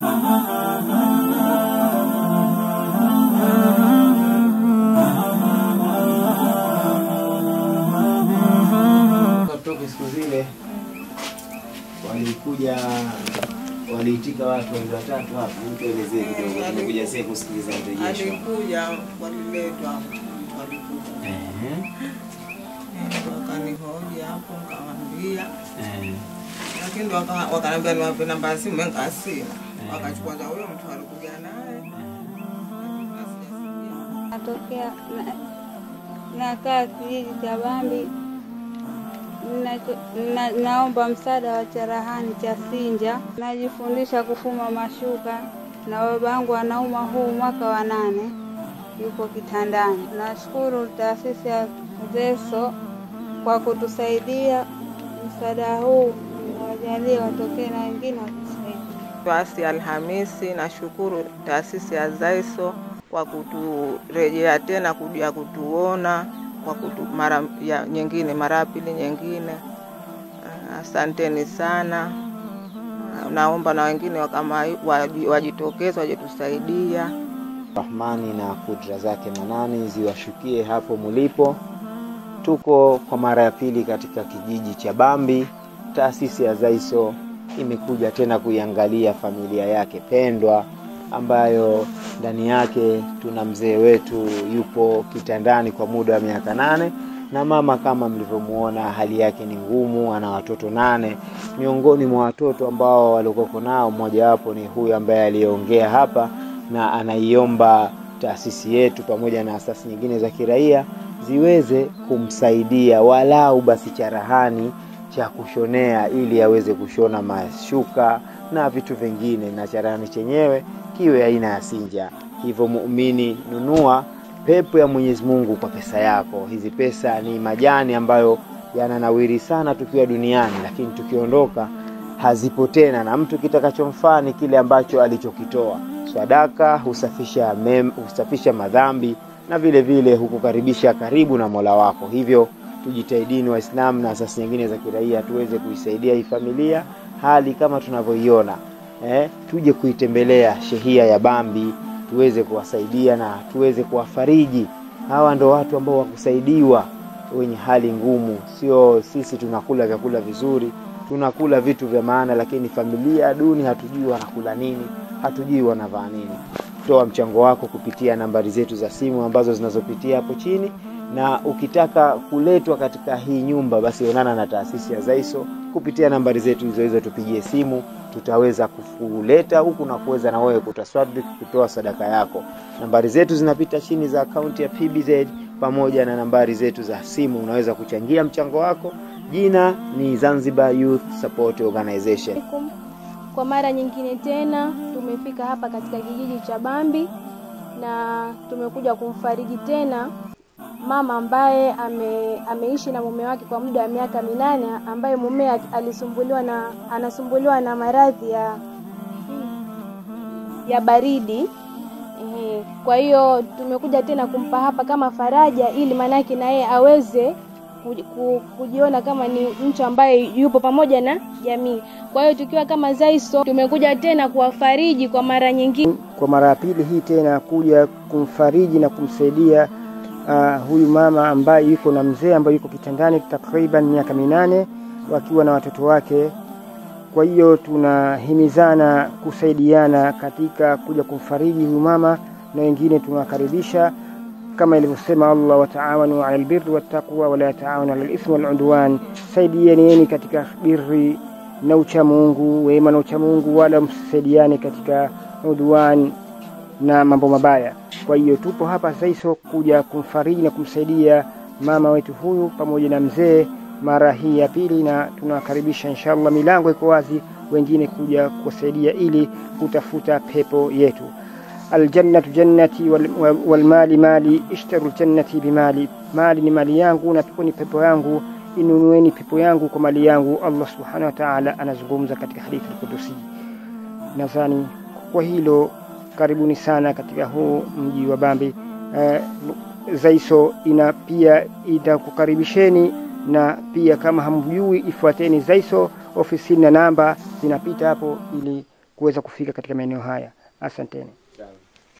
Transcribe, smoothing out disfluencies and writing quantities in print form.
Kutoka siku zile walikuja waliitika watu watatu hapo, mtuelezee kidogo, tumekuja sasa kusikiliza mrejesho. Alikuja waliletwa walikuja. Wakanihoji hapo nikamwambia. Lakini wakaniambia niwape namba ya simu, nikasema. Wakachukua za huyo mtu alikuja naye. Natokea nakaa kijiji cha Bambi. Naomba msaada wa cherehani cha Sinja. Najifundisha kufuma mashuka na babangu anauma huu mwaka wa 8, yuko kitandani. Nashukuru taasisi ya Zeso kwa kutusaidia msaada huu, wajalie watokee na wengine watusaidia. Basi Alhamisi nashukuru taasisi ya Zeso kwa kuturejea tena kuja kutuona kwa mara nyingine, mara pili nyingine. Asanteni sana. Naomba na wengine kama wajitokeze waje tusaidia. Rahmani na kudra zake manani ziwashukie hapo mulipo. Tuko kwa mara ya pili katika kijiji cha Bambi. Taasisi ya Zeso imekuja tena kuiangalia familia yake pendwa ambayo ndani yake tuna mzee wetu yupo kitandani kwa muda wa miaka 8 na mama kama mlivyomuona hali yake ni ngumu, ana watoto 8. Miongoni mwa watoto ambao walikuwa nao mmoja wapo ni huyu ambaye aliongea hapa, na anaiomba taasisi yetu pamoja na asasi nyingine za kiraia ziweze kumsaidia walau basi cherehani cha kushonea ili aweze kushona mashuka na vitu vingine, na cherehani chenyewe kiwe aina ya Sinja. Hivyo muumini, nunua pepo ya Mwenyezi Mungu kwa pesa yako. Hizi pesa ni majani ambayo yananawiri sana tukiwa duniani, lakini tukiondoka hazipo tena, na mtu kitakachomfani kile ambacho alichokitoa. Sadaka husafisha madhambi na vile vile hukukaribisha karibu na Mola wako. Hivyo tujitahidini Waislamu na asasi nyingine za kiraia tuweze kuisaidia hii familia hali kama tunavyoiona. Tuje kuitembelea shehia ya Bambi, tuweze kuwasaidia na tuweze kuwafariji. Hawa ndo watu ambao wakusaidiwa wenye hali ngumu. Sio sisi tunakula vyakula vizuri, tunakula vitu vya maana, lakini familia duni hatujui wanakula nini, hatujui wanavaa nini. Toa mchango wako kupitia nambari zetu za simu ambazo zinazopitia hapo chini, na ukitaka kuletwa katika hii nyumba basi onana na taasisi ya Zeso kupitia nambari zetu hizo tupigie simu, tutaweza kukuleta huku na kuweza na wewe kutaswadiki kutoa sadaka yako. Nambari zetu zinapita chini za akaunti ya PBZ pamoja na nambari zetu za simu, unaweza kuchangia mchango wako. Jina ni Zanzibar Youth Support Organization. Kwa mara nyingine tena tumefika hapa katika kijiji cha Bambi na tumekuja kumfariji tena mama ambaye ameishi na mume wake kwa muda wa miaka 8, ambaye mume anasumbuliwa na maradhi ya baridi. Kwa hiyo tumekuja tena kumpa hapa kama faraja, ili manaki na yeye aweze kujiona kama ni mtu ambaye yupo pamoja na jamii. Kwa hiyo tukiwa kama Zeso tumekuja tena kuwafariji kwa mara nyingine, kwa mara ya pili hii tena kuja kumfariji na kumsaidia huyu mama ambaye yuko na mzee ambaye yuko kitandani takriban miaka 8 wakiwa na watoto wake. Kwa hiyo tunahimizana kusaidiana katika kuja kumfariji huyu mama, na wengine tunakaribisha kama ilivyosema Allah, wa taawanu 'alal birri wattaqwa wa la taawanu 'alal ithmi wal 'udwan. Saidieni katika birri na ucha Mungu, wema na ucha Mungu, wala msaidiane katika udwan na mambo mabaya. Kwa hiyo tupo hapa Zeso kuja kumfariji na kumsaidia mama wetu huyu pamoja na mzee mara hii ya pili, na tunakaribisha inshallah, milango iko wazi wengine kuja kusaidia ili kutafuta pepo yetu. Aljannatu jannati wal mali mali, ishtaru aljannati bimali. Mali ni mali yangu na pepo ni pepo yangu, inunueni pepo yangu kwa mali yangu. Allah subhanahu wa ta'ala anazungumza katika hadithi al-Qudusi. Nadhani kwa hilo karibuni sana katika huu mji wa Bambi. Zeso pia itakukaribisheni, na pia kama hamjui ifuateni Zeso ofisi na namba zinapita hapo ili kuweza kufika katika maeneo haya. Asanteni.